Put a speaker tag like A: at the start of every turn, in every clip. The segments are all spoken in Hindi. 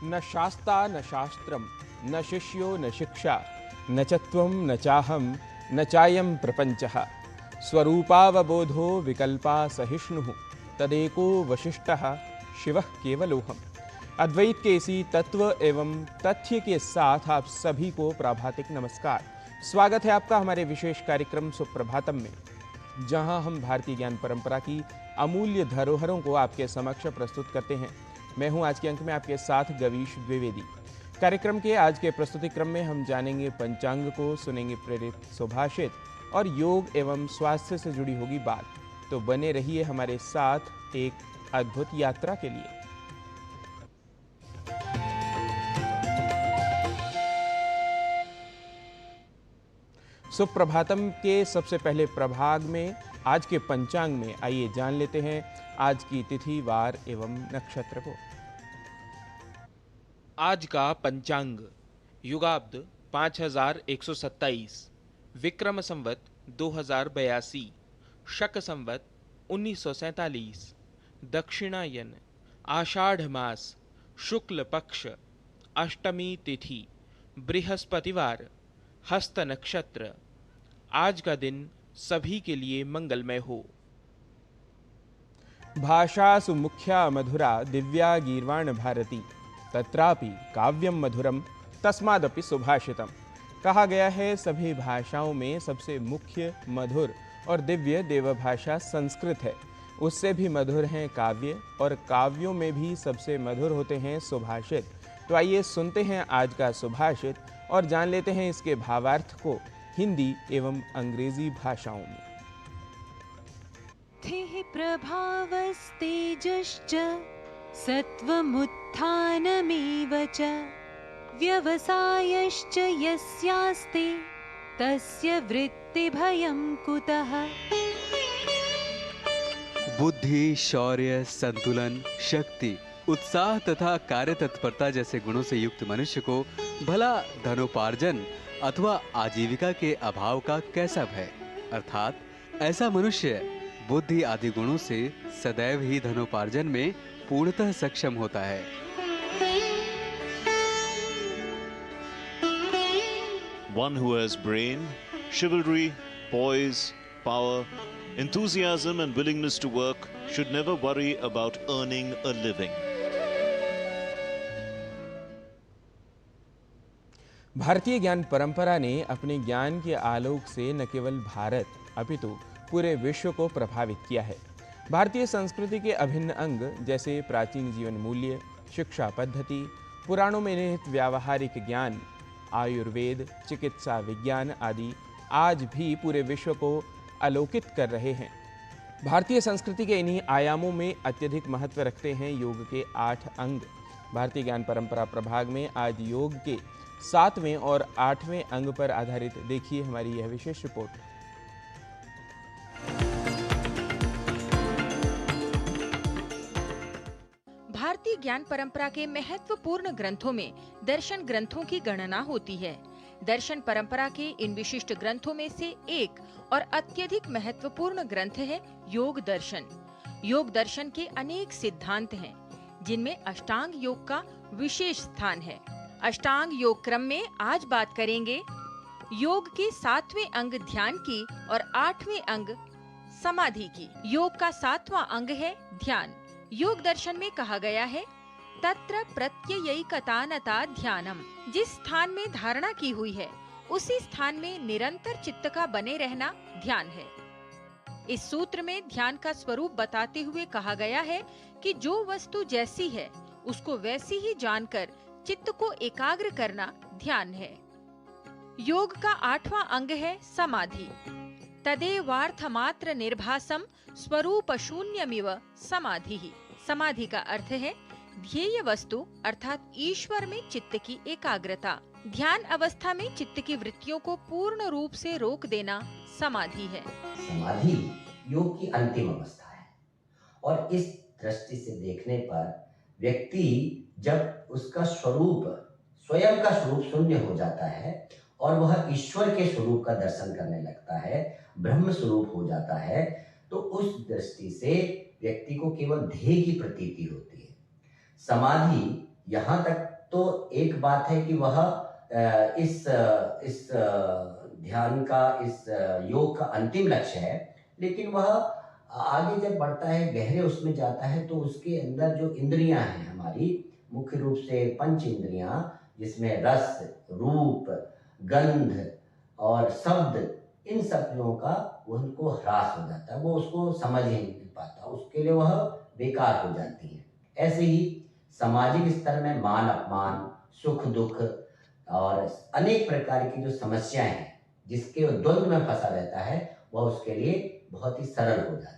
A: न शास्ता न शास्त्रम न शिष्यो न शिक्षा न च त्वं न चाहम न चायं प्रपंचः स्वरूपावबोधो विकल्पा सहिष्णुः तदेको वशिष्ठः शिवः केवलोहम। अद्वैत के इसी तत्व एवं तथ्य के साथ आप सभी को प्राभातिक नमस्कार। स्वागत है आपका हमारे विशेष कार्यक्रम सुप्रभातम में, जहां हम भारतीय ज्ञान परंपरा की अमूल्य धरोहरों को आपके समक्ष प्रस्तुत करते हैं। मैं हूं आज के अंक में आपके साथ गवीश द्विवेदी। कार्यक्रम के आज के प्रस्तुतिक्रम में हम जानेंगे पंचांग को, सुनेंगे प्रेरित सुभाषित और योग एवं स्वास्थ्य से जुड़ी होगी बात। तो बने रहिए हमारे साथ एक अद्भुत यात्रा के लिए। सुप्रभातम के सबसे पहले प्रभाग में आज के पंचांग में आइए जान लेते हैं आज की तिथि, वार एवं नक्षत्र को। आज का पंचांग युगाब्द 5127, विक्रम संवत 2082, शक संवत 1947, दक्षिणायन, आषाढ़ मास, शुक्ल पक्ष, अष्टमी तिथि, बृहस्पतिवार, हस्त नक्षत्र। आज का दिन सभी के लिए मंगलमय हो। भाषासु मुख्या मधुरा दिव्या गीर्वाण भारती तत्रापि काव्यम मधुरम तस्मादपि सुभाषितम। कहा गया है सभी भाषाओं में सबसे मुख्य, मधुर और दिव्य देवभाषा संस्कृत है। उससे भी मधुर हैं काव्य, और काव्यों में भी सबसे मधुर होते हैं सुभाषित। तो आइए सुनते हैं आज का सुभाषित और जान लेते हैं इसके भावार्थ को हिंदी एवं अंग्रेजी भाषाओं में।
B: थिः प्रभावस्तेजश्च सत्त्वमुत्थानमेव च व्यवसायश्च यस्यास्ते तस्य वृत्तिभयं कुतः।
C: बुद्धि, शौर्य, संतुलन, शक्ति, उत्साह तथा कार्य तत्परता जैसे गुणों से युक्त मनुष्य को भला धनोपार्जन अथवा आजीविका के अभाव का कैसा भय। अर्थात ऐसा मनुष्य बुद्धि आदि गुणों से सदैव ही धनोपार्जन में पूर्णतः सक्षम होता है।
D: One who has brain, chivalry, poise, power, enthusiasm and willingness to work should never worry about earning a living.
A: भारतीय ज्ञान परंपरा ने अपने ज्ञान के आलोक से न केवल भारत अपितु पूरे विश्व को प्रभावित किया है। भारतीय संस्कृति के अभिन्न अंग जैसे प्राचीन जीवन मूल्य, शिक्षा पद्धति, पुराणों में निहित व्यावहारिक ज्ञान, आयुर्वेद, चिकित्सा विज्ञान आदि आज भी पूरे विश्व को आलोकित कर रहे हैं। भारतीय संस्कृति के इन्हीं आयामों में अत्यधिक महत्व रखते हैं योग के 8 अंग। भारतीय ज्ञान परंपरा प्रभाग में आज योग के 7वें और 8वें अंग पर आधारित देखिए हमारी यह विशेष रिपोर्ट।
E: भारतीय ज्ञान परंपरा के महत्वपूर्ण ग्रंथों में दर्शन ग्रंथों की गणना होती है। दर्शन परंपरा के इन विशिष्ट ग्रंथों में से एक और अत्यधिक महत्वपूर्ण ग्रंथ है योग दर्शन। योग दर्शन के अनेक सिद्धांत हैं, जिनमें अष्टांग योग का विशेष स्थान है। अष्टांग योग क्रम में आज बात करेंगे योग के 7वें अंग ध्यान की और 8वें अंग समाधि की। योग का 7वां अंग है ध्यान। योग दर्शन में कहा गया है तत्र प्रत्ययैकतानता ध्यानम। जिस स्थान में धारणा की हुई है उसी स्थान में निरंतर चित्त का बने रहना ध्यान है। इस सूत्र में ध्यान का स्वरूप बताते हुए कहा गया है कि जो वस्तु जैसी है उसको वैसी ही जानकर चित्त को एकाग्र करना ध्यान है। योग का 8वां अंग है समाधि। तदेवार्थमात्र निर्भासम स्वरूप शून्यमिव समाधि। समाधि का अर्थ है ध्येय वस्तु अर्थात ईश्वर में चित्त की एकाग्रता। ध्यान अवस्था में चित्त की वृत्तियों को पूर्ण रूप से रोक देना समाधि है।
F: समाधि योग की अंतिम अवस्था है, और इस दृष्टि से देखने पर व्यक्ति जब उसका स्वरूप, स्वयं का स्वरूप शून्य हो जाता है और वह ईश्वर के स्वरूप का दर्शन करने लगता है, ब्रह्म स्वरूप हो जाता है, तो उस दृष्टि से व्यक्ति को केवल ध्येय की प्रतीति होती है। समाधि यहाँ तक तो एक बात है कि वह इस ध्यान का, इस योग का अंतिम लक्ष्य है, लेकिन वह आगे जब बढ़ता है, गहरे उसमें जाता है, तो उसके अंदर जो इंद्रियां हैं हमारी, मुख्य रूप से 5 इंद्रियां, जिसमें रस, रूप, गंध और शब्द, इन सब का उनको ह्रास हो जाता है, वो उसको समझ ही नहीं पाता, उसके लिए वह बेकार हो जाती है। ऐसे ही सामाजिक स्तर में मान अपमान, सुख दुख और अनेक प्रकार की जो समस्याएं हैं, जिसके द्वंद्व में फंसा रहता है, वह उसके लिए बहुत ही सरल हो जाती है।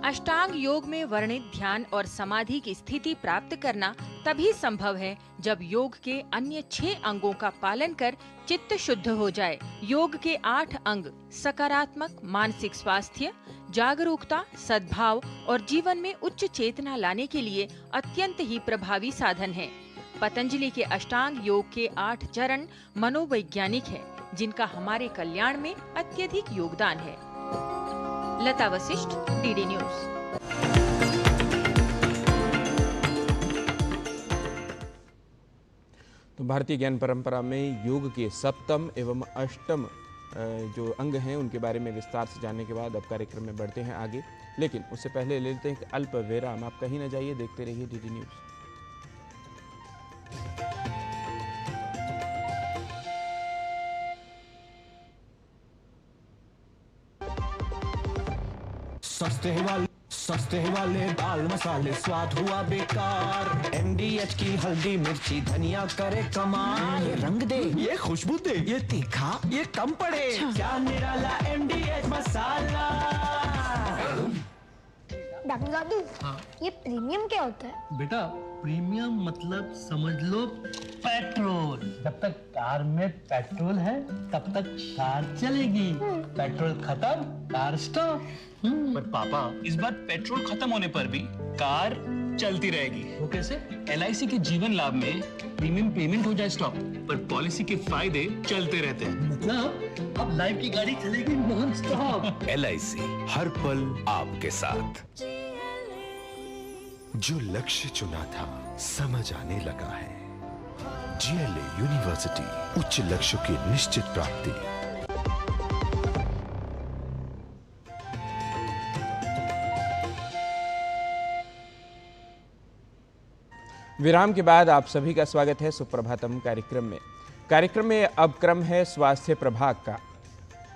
E: अष्टांग योग में वर्णित ध्यान और समाधि की स्थिति प्राप्त करना तभी संभव है जब योग के अन्य 6 अंगों का पालन कर चित्त शुद्ध हो जाए। योग के 8 अंग सकारात्मक मानसिक स्वास्थ्य, जागरूकता, सद्भाव और जीवन में उच्च चेतना लाने के लिए अत्यंत ही प्रभावी साधन हैं। पतंजलि के अष्टांग योग के 8 चरण मनोवैज्ञानिक हैं, जिनका हमारे कल्याण में अत्यधिक योगदान है। लता वशिष्ठ, डीडी न्यूज।
A: तो भारतीय ज्ञान परंपरा में योग के सप्तम एवं अष्टम जो अंग हैं उनके बारे में विस्तार से जानने के बाद अब कार्यक्रम में बढ़ते हैं आगे, लेकिन उससे पहले लेते हैं एक अल्प विराम। आप कहीं न जाइए, देखते रहिए डीडी न्यूज।
G: सस्ते वाले दाल मसाले स्वाद हुआ बेकार। MDH की हल्दी मिर्ची धनिया करे कमाल। ये रंग दे, ये खुशबू दे, ये तीखा, ये कम पड़े। क्या निराला MDH मसाला।
H: डॉक्टर दादू, ये प्रीमियम क्या होता है?
I: बेटा प्रीमियम मतलब समझ लो पेट्रोल। जब तक कार में पेट्रोल है तब तक कार चलेगी, पेट्रोल खत्म कार स्टॉप।
J: पर पापा, इस बार पेट्रोल खत्म होने पर भी कार चलती रहेगी।
I: वो कैसे?
J: LIC के जीवन लाभ में प्रीमियम पेमेंट हो जाए स्टॉप, पर पॉलिसी के फायदे चलते रहते हैं।
I: मतलब अब लाइफ की गाड़ी चलेगी नॉन स्टॉप।
K: LIC हर पल आपके साथ। जो लक्ष्य चुना था समझ आने लगा है। GLA यूनिवर्सिटी, उच्च लक्ष्य की निश्चित प्राप्ति।
A: विराम के बाद आप सभी का स्वागत है सुप्रभातम कार्यक्रम में। अब क्रम है स्वास्थ्य प्रभाग का।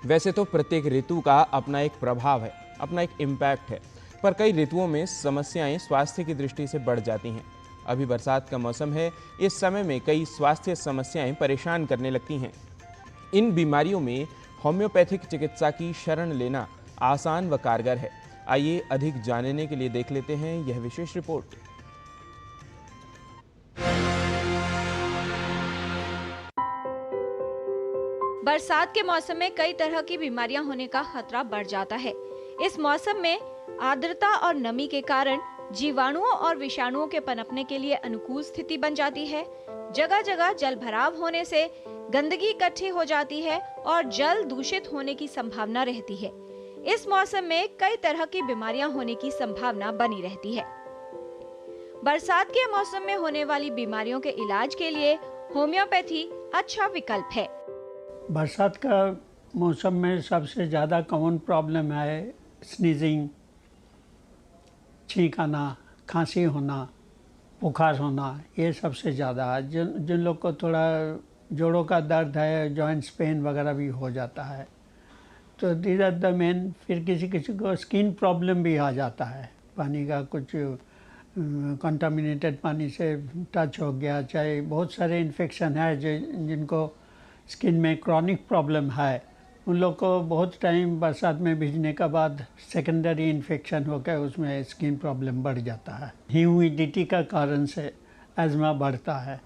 A: वैसे तो प्रत्येक ऋतु का अपना एक प्रभाव है, अपना एक इम्पैक्ट है, पर कई ऋतुओं में समस्याएं स्वास्थ्य की दृष्टि से बढ़ जाती हैं। अभी बरसात का मौसम है, इस समय में कई स्वास्थ्य समस्याएं परेशान करने लगती हैं। इन बीमारियों में होम्योपैथिक चिकित्सा की शरण लेना आसान व कारगर है। आइए अधिक जानने के लिए देख लेते हैं यह विशेष रिपोर्ट।
L: बरसात के मौसम में कई तरह की बीमारियां होने का खतरा बढ़ जाता है। इस मौसम में आर्द्रता और नमी के कारण जीवाणुओं और विषाणुओं के पनपने के लिए अनुकूल स्थिति बन जाती है। जगह जगह जल भराव होने से गंदगी इकट्ठी हो जाती है और जल दूषित होने की संभावना रहती है। इस मौसम में कई तरह की बीमारियां होने की संभावना बनी रहती है। बरसात के मौसम में होने वाली बीमारियों के इलाज के लिए होम्योपैथी अच्छा विकल्प है।
M: बरसात का मौसम में सबसे ज़्यादा कॉमन प्रॉब्लम है स्नीजिंग, छींक आना, खांसी होना, बुखार होना, ये सबसे ज़्यादा। जिन लोग को थोड़ा जोड़ों का दर्द है, जॉइंट्स पेन वगैरह भी हो जाता है, तो दीज आर द मेन। फिर किसी किसी को स्किन प्रॉब्लम भी आ जाता है, पानी का कुछ कंटामिनेटेड पानी से टच हो गया, चाहे बहुत सारे इन्फेक्शन है जिनको स्किन में क्रॉनिक प्रॉब्लम है, उन लोग को बहुत टाइम बरसात में भीगने के बाद सेकेंडरी इन्फेक्शन होकर उसमें स्किन प्रॉब्लम बढ़ जाता है। ह्यूमिडिटी का कारण से एज़मा बढ़ता है।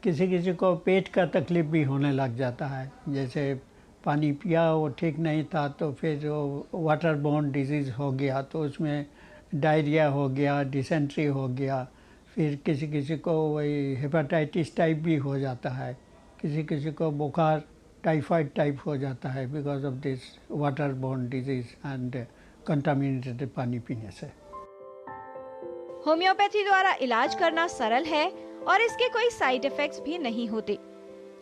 M: किसी किसी को पेट का तकलीफ भी होने लग जाता है, जैसे पानी पिया वो ठीक नहीं था तो फिर वाटर बोर्न डिजीज़ हो गया, तो उसमें डायरिया हो गया, डिसेंट्री हो गया। फिर किसी किसी को वही हेपेटाइटिस टाइप भी हो जाता है, किसी किसी को बुखार टाइफाइड टाइप हो जाता है because of this water borne disease and contaminated पानी पीने से।
L: होम्योपैथी द्वारा इलाज करना सरल है और इसके कोई साइड इफेक्ट्स भी नहीं होते।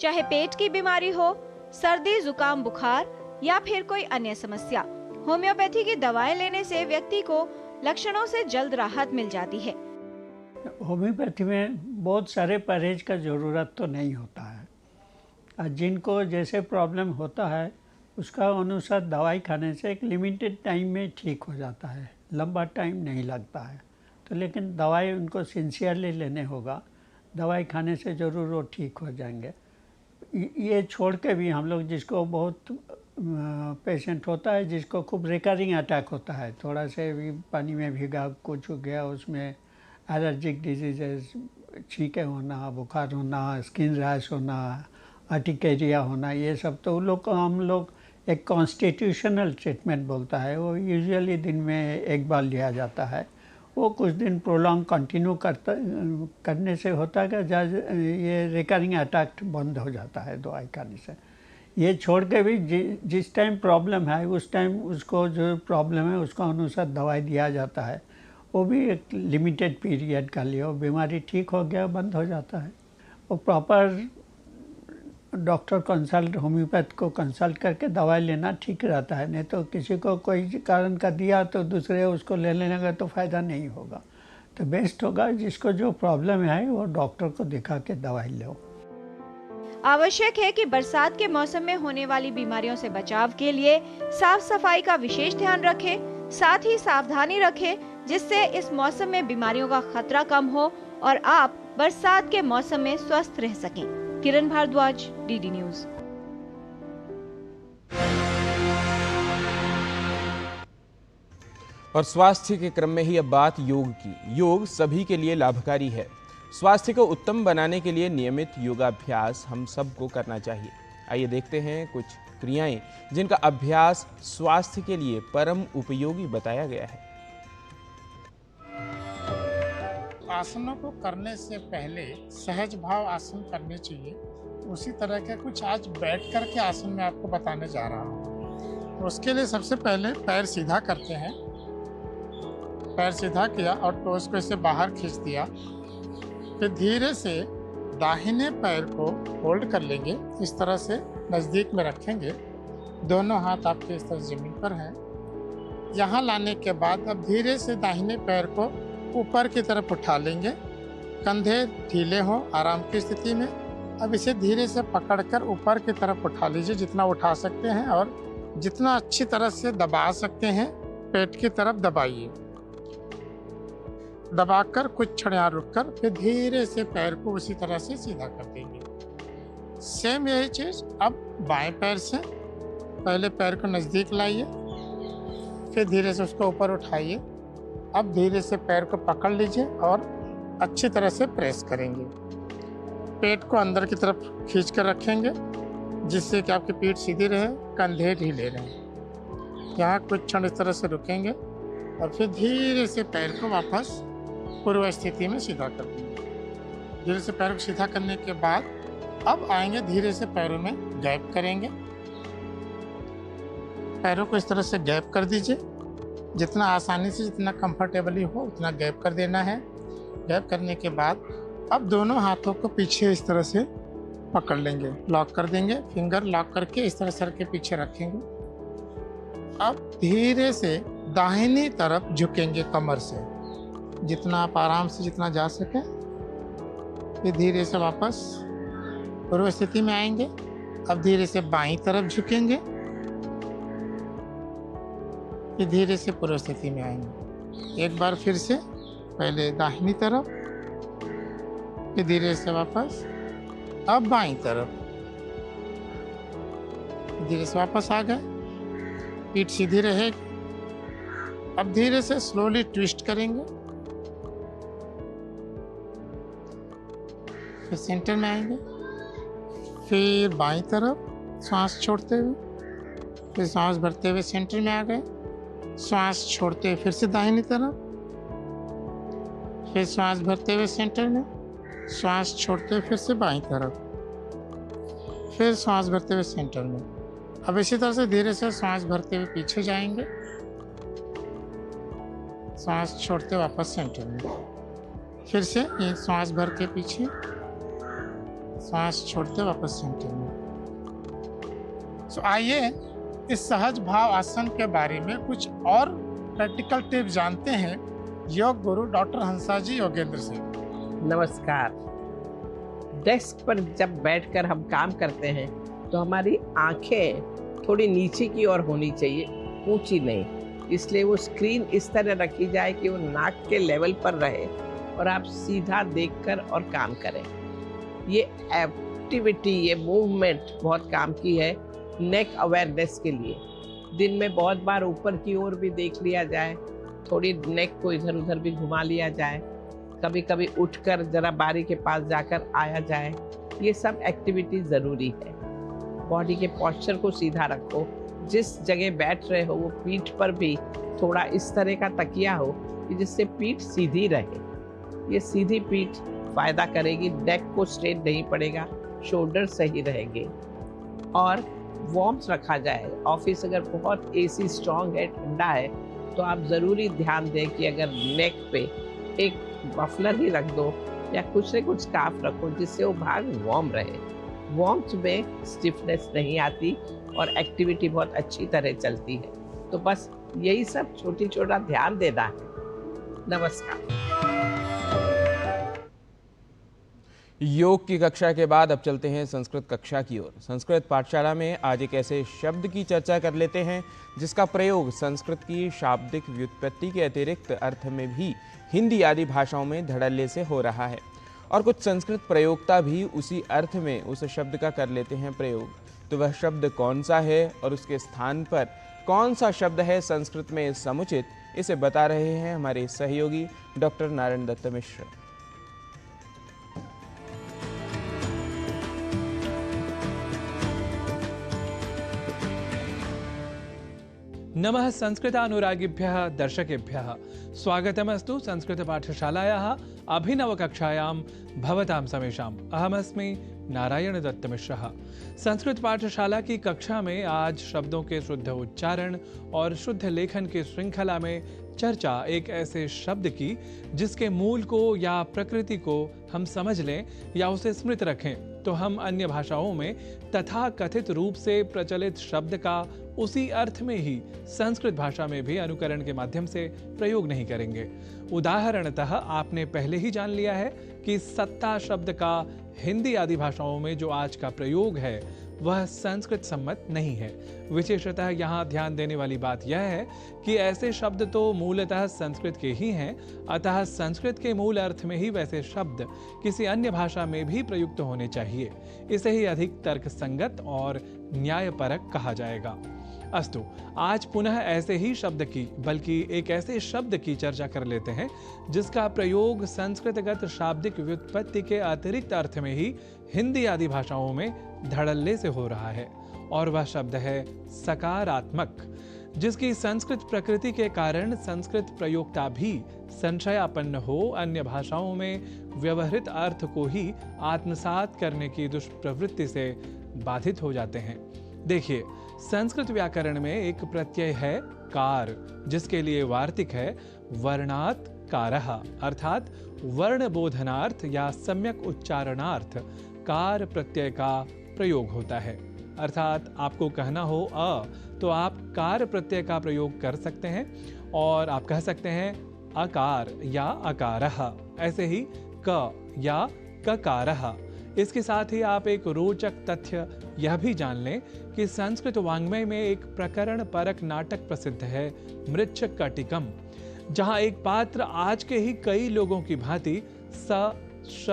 L: चाहे पेट की बीमारी हो, सर्दी, जुकाम, बुखार या फिर कोई अन्य समस्या, होम्योपैथी की दवाएं लेने से व्यक्ति को लक्षणों से जल्द राहत मिल जाती है।
M: होम्योपैथी में बहुत सारे परहेज का ज़रूरत तो नहीं होता है। जिनको जैसे प्रॉब्लम होता है उसका अनुसार दवाई खाने से एक लिमिटेड टाइम में ठीक हो जाता है, लंबा टाइम नहीं लगता है। तो लेकिन दवाई उनको सिंसियरली लेने होगा, दवाई खाने से ज़रूर वो ठीक हो जाएंगे। ये छोड़ के भी हम लोग जिसको बहुत पेशेंट होता है जिसको खूब रिकरिंग अटैक होता है, थोड़ा से भी पानी में भीगा कुछ हो गया, उसमें एलर्जिक डिजीजेस, छींके होना, बुखार होना, स्किन रैश होना, अर्टिकेरिया होना, ये सब तो लोग को हम लोग एक कॉन्स्टिट्यूशनल ट्रीटमेंट बोलता है, वो यूजुअली दिन में एक बार लिया जाता है। वो कुछ दिन प्रोलॉन्ग कंटिन्यू करने से होता है कि ये रिकरिंग अटैक बंद हो जाता है दवाई खाने से। ये छोड़ के भी जिस टाइम प्रॉब्लम है उस टाइम उसको जो प्रॉब्लम है उसका अनुसार दवाई दिया जाता है, वो भी एक लिमिटेड पीरियड का लिए, वो बीमारी ठीक हो गया बंद हो जाता है। वो प्रॉपर डॉक्टर कंसल्ट, होम्योपैथ को कंसल्ट करके दवाई लेना ठीक रहता है, नहीं तो किसी को कोई कारण का दिया तो दूसरे उसको ले लेने का तो फ़ायदा नहीं होगा। तो बेस्ट होगा जिसको जो प्रॉब्लम है वो डॉक्टर को दिखा के दवाई लो।
L: आवश्यक है कि बरसात के मौसम में होने वाली बीमारियों से बचाव के लिए साफ सफाई का विशेष ध्यान रखें, साथ ही सावधानी रखें जिससे इस मौसम में बीमारियों का खतरा कम हो और आप बरसात के मौसम में स्वस्थ रह सकें। किरण भारद्वाज, डीडी न्यूज।
A: और स्वास्थ्य के क्रम में ही अब बात योग की। योग सभी के लिए लाभकारी है। स्वास्थ्य को उत्तम बनाने के लिए नियमित योगाभ्यास हम सबको करना चाहिए। आइए देखते हैं कुछ क्रियाएं जिनका अभ्यास स्वास्थ्य के लिए परम उपयोगी बताया गया है।
N: आसनों को करने से पहले सहज भाव आसन करने चाहिए। उसी तरह के कुछ आज बैठ कर के आसन में आपको बताने जा रहा हूँ। उसके लिए सबसे पहले पैर सीधा करते हैं। पैर सीधा किया और टोस को इसे बाहर खींच दिया। फिर धीरे से दाहिने पैर को होल्ड कर लेंगे, इस तरह से नज़दीक में रखेंगे। दोनों हाथ आपके इस तरह ज़मीन पर हैं। यहाँ लाने के बाद अब धीरे से दाहिने पैर को ऊपर की तरफ उठा लेंगे। कंधे ढीले हों आराम की स्थिति में। अब इसे धीरे से पकड़कर ऊपर की तरफ उठा लीजिए, जितना उठा सकते हैं और जितना अच्छी तरह से दबा सकते हैं पेट की तरफ दबाइए। दबाकर कुछ क्षण यहाँ रुककर फिर धीरे से पैर को उसी तरह से सीधा कर देंगे। सेम यही चीज़ अब बाएं पैर से पहले पैर को नज़दीक लाइए, फिर धीरे से उसको ऊपर उठाइए। अब धीरे से पैर को पकड़ लीजिए और अच्छी तरह से प्रेस करेंगे। पेट को अंदर की तरफ खींच कर रखेंगे जिससे कि आपकी पीठ सीधी रहे, कंधे ढीले रहें। यहाँ कुछ क्षण इस तरह से रुकेंगे और फिर धीरे से पैर को वापस पूर्व स्थिति में सीधा कर देंगे। धीरे से पैर को सीधा करने के बाद अब आएंगे, धीरे से पैरों में गैप करेंगे। पैरों को इस तरह से गैप कर दीजिए, जितना आसानी से जितना कंफर्टेबली हो उतना गैप कर देना है। गैप करने के बाद अब दोनों हाथों को पीछे इस तरह से पकड़ लेंगे, लॉक कर देंगे। फिंगर लॉक करके इस तरह सर के पीछे रखेंगे। अब धीरे से दाहिनी तरफ झुकेंगे कमर से, जितना आप आराम से जितना जा सके। फिर धीरे से वापस पूर्व स्थिति में आएंगे। अब धीरे से बाईं तरफ झुकेंगे, फिर धीरे से पूर्व स्थिति में आएंगे। एक बार फिर से पहले दाहिनी तरफ, फिर धीरे से वापस, अब बाईं तरफ, धीरे से वापस आ गए। पीठ सीधी रहेगी। अब धीरे से स्लोली ट्विस्ट करेंगे, फिर सेंटर में आएंगे। फिर बाईं तरफ सांस छोड़ते हुए, फिर सांस भरते हुए सेंटर में आ गए। सांस छोड़ते हुए फिर से दाहिनी तरफ, फिर सांस भरते हुए सेंटर में, सांस छोड़ते हुए फिर से बाईं तरफ, फिर सांस भरते हुए सेंटर में। अब इसी तरह से धीरे से सांस भरते हुए पीछे जाएंगे, सांस छोड़ते वापस सेंटर में। फिर से ये सांस भर के पीछे, सांस छोड़ते वापस सेंटर में। सो आइए इस सहज भाव आसन के बारे में कुछ और प्रैक्टिकल टिप जानते हैं योग गुरु डॉक्टर हंसाजी योगेंद्र से।
O: नमस्कार। डेस्क पर जब बैठकर हम काम करते हैं तो हमारी आंखें थोड़ी नीचे की ओर होनी चाहिए, ऊंची नहीं। इसलिए वो स्क्रीन इस तरह रखी जाए कि वो नाक के लेवल पर रहे और आप सीधा देखकर और काम करें। ये एक्टिविटी, ये मूवमेंट बहुत काम की है नेक अवेयरनेस के लिए। दिन में बहुत बार ऊपर की ओर भी देख लिया जाए, थोड़ी नेक को इधर उधर भी घुमा लिया जाए, कभी कभी उठकर जरा बारी के पास जाकर आया जाए। ये सब एक्टिविटी ज़रूरी है। बॉडी के पोस्चर को सीधा रखो। जिस जगह बैठ रहे हो वो पीठ पर भी थोड़ा इस तरह का तकिया हो कि जिससे पीठ सीधी रहे। ये सीधी पीठ फायदा करेगी, नेक को स्ट्रेट नहीं पड़ेगा, शोल्डर सही रहेंगे। और वार्म्स रखा जाए। ऑफिस अगर बहुत एसी स्ट्रॉन्ग है, ठंडा है, तो आप ज़रूरी ध्यान दें कि अगर नेक पे एक मफलर ही रख दो या कुछ से कुछ स्कार्फ रखो जिससे वो भाग वार्म रहे। वार्म्थ में स्टिफनेस नहीं आती और एक्टिविटी बहुत अच्छी तरह चलती है। तो बस यही सब छोटा ध्यान देना है। नमस्कार।
A: योग की कक्षा के बाद अब चलते हैं संस्कृत कक्षा की ओर। संस्कृत पाठशाला में आज एक ऐसे शब्द की चर्चा कर लेते हैं जिसका प्रयोग संस्कृत की शाब्दिक व्युत्पत्ति के अतिरिक्त अर्थ में भी हिंदी आदि भाषाओं में धड़ल्ले से हो रहा है, और कुछ संस्कृत प्रयोक्ता भी उसी अर्थ में उस शब्द का कर लेते हैं प्रयोग। तो वह शब्द कौन सा है और उसके स्थान पर कौन सा शब्द है संस्कृत में समुचित, इसे बता रहे हैं हमारे सहयोगी डॉक्टर नारायण दत्त मिश्र।
P: नमः संस्कृतानुरागिभ्यः दर्शकेभ्यः स्वागतमस्तु संस्कृत पाठशालायाः अभिनवकक्षायां भवतां समेषाम्। अहमस्मि नारायण दत्त मिश्रः। संस्कृत पाठशाला की कक्षा में आज शब्दों के शुद्ध उच्चारण और शुद्ध लेखन की श्रृंखला में चर्चा एक ऐसे शब्द की जिसके मूल को या प्रकृति को हम समझ लें या उसे स्मृत रखें तो हम अन्य भाषाओं में तथा कथित रूप से प्रचलित शब्द का उसी अर्थ में ही संस्कृत भाषा में भी अनुकरण के माध्यम से प्रयोग नहीं करेंगे। उदाहरणतः आपने पहले ही जान लिया है कि सत्ता शब्द का हिंदी आदि भाषाओं में जो आज का प्रयोग है वह संस्कृत सम्मत नहीं है। विशेषतः यहाँ ध्यान देने वाली बात यह है कि ऐसे शब्द तो मूलतः संस्कृत के ही हैं, अतः संस्कृत के मूल अर्थ में ही वैसे शब्द किसी अन्य भाषा में भी प्रयुक्त होने चाहिए। इसे ही अधिक तर्कसंगत और न्यायपरक कहा जाएगा। अस्तु, आज पुनः ऐसे ही शब्द की, बल्कि एक ऐसे शब्द की चर्चा कर लेते हैं जिसका प्रयोग संस्कृतगत शाब्दिक व्युत्पत्ति के अतिरिक्त अर्थ में ही हिंदी आदि भाषाओं में धड़ल्ले से हो रहा है, और वह शब्द है सकारात्मक, जिसकी संस्कृत प्रकृति के कारण संस्कृत प्रयोक्ता भी संशयापन्न हो अन्य भाषाओं में व्यवहृत अर्थ को ही आत्मसात करने की दुष्प्रवृत्ति से बाधित हो जाते हैं। देखिए, संस्कृत व्याकरण में एक प्रत्यय है कार, जिसके लिए वार्तिक है वर्णात् कारः, अर्थात वर्ण बोधनार्थ या सम्यक उच्चारणार्थ कार प्रत्यय का प्रयोग होता है। अर्थात आपको कहना हो अ, तो आप कार प्रत्यय का प्रयोग कर सकते हैं और आप कह सकते हैं अकार या अकारः, ऐसे ही क या ककारः। इसके साथ ही आप एक रोचक तथ्य यह भी जान लें कि संस्कृत वाङ्मय में एक प्रकरण परक नाटक प्रसिद्ध है मृच्छकटिकम, जहां एक पात्र आज के ही कई लोगों की भांति स, श,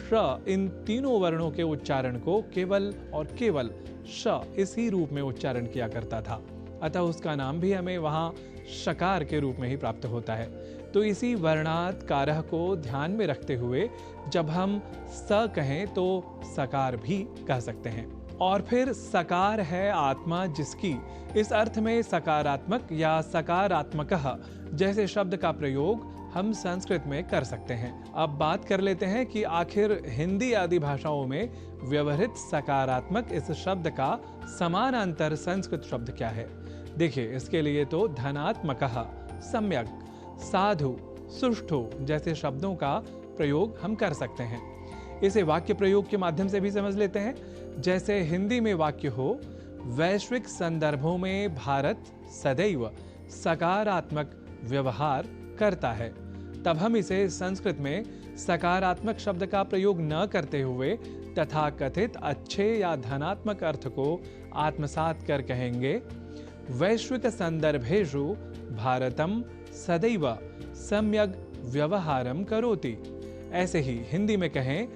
P: श इन तीनों वर्णों के उच्चारण को केवल और केवल श इसी रूप में उच्चारण किया करता था, अतः उसका नाम भी हमें वहां शकार के रूप में ही प्राप्त होता है। तो इसी वर्णात् कारः को ध्यान में रखते हुए जब हम स कहें तो सकार भी कह सकते हैं। और फिर सकार है आत्मा जिसकी, इस अर्थ में सकारात्मक या सकारात्मकः जैसे शब्द का प्रयोग हम संस्कृत में कर सकते हैं। अब बात कर लेते हैं कि आखिर हिंदी आदि भाषाओं में व्यवहृत सकारात्मक इस शब्द का समानांतर संस्कृत शब्द क्या है। देखिए, इसके लिए तो धनात्मकः, सम्यक, साधु, सुष्ठु जैसे शब्दों का प्रयोग हम कर सकते हैं। इसे वाक्य प्रयोग के माध्यम से भी समझ लेते हैं। जैसे हिंदी में वाक्य हो, वैश्विक संदर्भों में भारत सदैव सकारात्मक व्यवहार करता है, तब हम इसे संस्कृत में सकारात्मक शब्द का प्रयोग न करते हुए तथाकथित अच्छे या धनात्मक अर्थ को आत्मसात कर कहेंगे, वैश्विक संदर्भेषु भारतम सदैव सम्यक व्यवहारम करोति। ऐसे ही हिंदी में कहें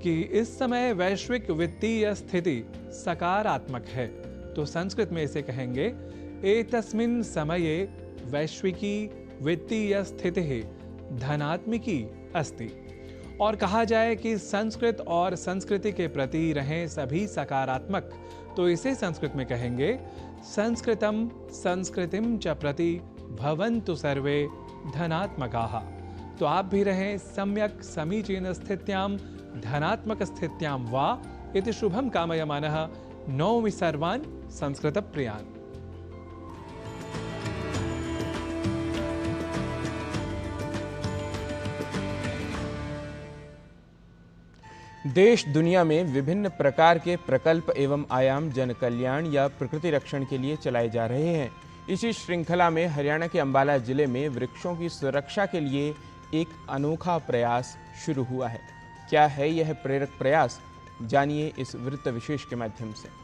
P: कि इस समय वैश्विक वित्तीय स्थिति सकारात्मक है, तो संस्कृत में इसे कहेंगे एतस्मिन् समये वैश्विकी वित्तीय स्थितिः धनात्मिकी अस्ति। और कहा जाए कि संस्कृत और संस्कृति के प्रति रहें सभी सकारात्मक, तो इसे संस्कृत में कहेंगे संस्कृतम संस्कृतिम च प्रति भवन्तु सर्वे धनात्मकाः। तो आप भी रहें सम्यक समीचीन स्थित्यां धनात्मक स्थित्यां वा इति शुभम कामयमानः। नौमि सर्वान् संस्कृत प्रियान्।
A: देश दुनिया में विभिन्न प्रकार के प्रकल्प एवं आयाम जन कल्याण या प्रकृति रक्षण के लिए चलाए जा रहे हैं। इसी श्रृंखला में हरियाणा के अंबाला जिले में वृक्षों की सुरक्षा के लिए एक अनोखा प्रयास शुरू हुआ है। क्या है यह प्रेरक प्रयास, जानिए इस वृत्त विशेष के माध्यम से।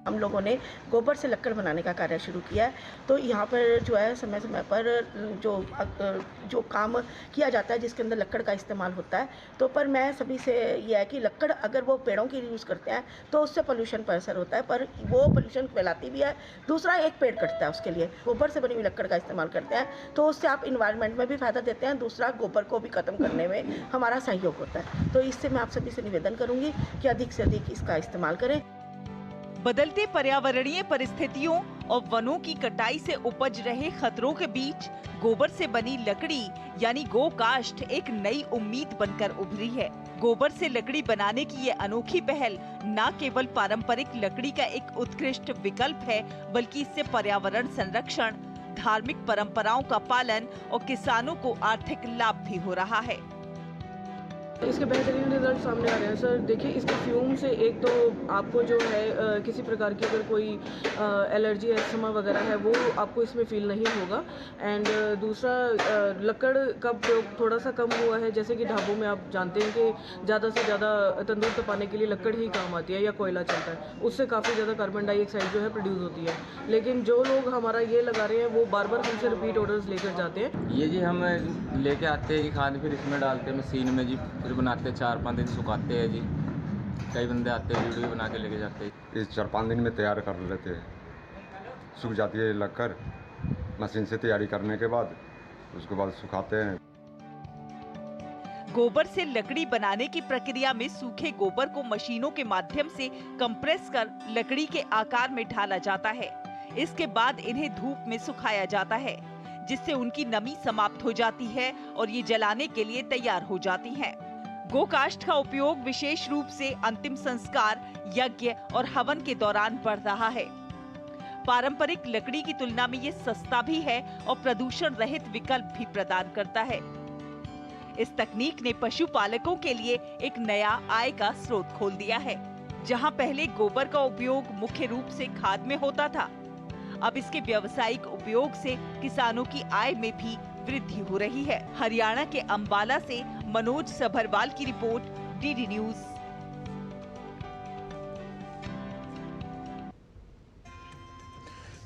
Q: हम लोगों ने गोबर से लकड़ बनाने का कार्य शुरू किया है। तो यहाँ पर जो है समय समय पर जो काम किया जाता है जिसके अंदर लकड़ का इस्तेमाल होता है, तो पर मैं सभी से यह है कि लकड़ अगर वो पेड़ों की यूज़ करते हैं तो उससे पोल्यूशन पर असर होता है, पर वो पोल्यूशन फैलाती भी है। दूसरा, एक पेड़ कटता है उसके लिए। गोबर से बनी हुई लकड़ का इस्तेमाल करते हैं तो उससे आप इन्वायरमेंट में भी फ़ायदा देते हैं, दूसरा गोबर को भी ख़त्म करने में हमारा सहयोग होता है। तो इससे मैं आप सभी से निवेदन करूँगी कि अधिक से अधिक इसका इस्तेमाल करें।
R: बदलते पर्यावरणीय परिस्थितियों और वनों की कटाई से उपज रहे खतरों के बीच गोबर से बनी लकड़ी यानी गोकाष्ठ एक नई उम्मीद बनकर उभरी है। गोबर से लकड़ी बनाने की ये अनोखी पहल न केवल पारंपरिक लकड़ी का एक उत्कृष्ट विकल्प है, बल्कि इससे पर्यावरण संरक्षण, धार्मिक परंपराओं का पालन और किसानों को आर्थिक लाभ भी हो रहा है।
S: इसके बेहतरीन रिजल्ट सामने आ रहे हैं सर। देखिए, इसके फ्यूम से एक तो आपको जो है किसी प्रकार की अगर कोई एलर्जी एस्थमा वगैरह है वो आपको इसमें फील नहीं होगा। एंड दूसरा, लकड़ का प्रयोग थोड़ा सा कम हुआ है। जैसे कि ढाबों में आप जानते हैं कि ज़्यादा से ज़्यादा तंदूर तपाने के लिए लकड़ ही काम आती है या कोयला चलता है, उससे काफ़ी ज़्यादा कार्बन डाइऑक्साइड जो है प्रोड्यूस होती है। लेकिन जो लोग हमारा ये लगा रहे हैं वो बार बार हमसे रिपीट ऑर्डर्स लेकर जाते हैं।
T: ये जी हम लेके आते हैं जी खाद, फिर इसमें डालते हैं मशीन में जी, फिर बनाते हैं 4-5 दिन सुखाते हैं जी। कई बंदे आते हैं वीडियो बना के लेके जाते हैं।
U: इस 4-5 दिन में तैयार कर लेते हैं। सूख जाती है लकड़, मशीन से तैयारी करने के बाद उसके बाद सुखाते हैं।
R: गोबर से लकड़ी बनाने की प्रक्रिया में सूखे गोबर को मशीनों के माध्यम से कंप्रेस कर लकड़ी के आकार में ढाला जाता है। इसके बाद इन्हें धूप में सुखाया जाता है, जिससे उनकी नमी समाप्त हो जाती है और ये जलाने के लिए तैयार हो जाती हैं। गोकाष्ठ का उपयोग विशेष रूप से अंतिम संस्कार, यज्ञ और हवन के दौरान बढ़ रहा है। पारंपरिक लकड़ी की तुलना में ये सस्ता भी है और प्रदूषण रहित विकल्प भी प्रदान करता है। इस तकनीक ने पशुपालकों के लिए एक नया आय का स्रोत खोल दिया है। जहां पहले गोबर का उपयोग मुख्य रूप से खाद में होता था, अब इसके व्यावसायिक उपयोग से किसानों की आय में भी वृद्धि हो रही है। हरियाणा के अंबाला से मनोज सभरवाल की रिपोर्ट, डीडी न्यूज।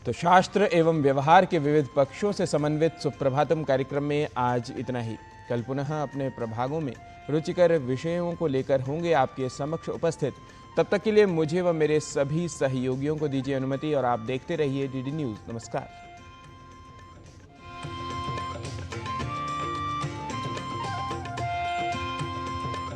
A: तो शास्त्र एवं व्यवहार के विविध पक्षों से समन्वित सुप्रभातम कार्यक्रम में आज इतना ही। कल पुनः अपने प्रभागों में रुचिकर विषयों को लेकर होंगे आपके समक्ष उपस्थित। तब तक के लिए मुझे व मेरे सभी सहयोगियों को दीजिए अनुमति और आप देखते रहिए डीडी न्यूज़। नमस्कार।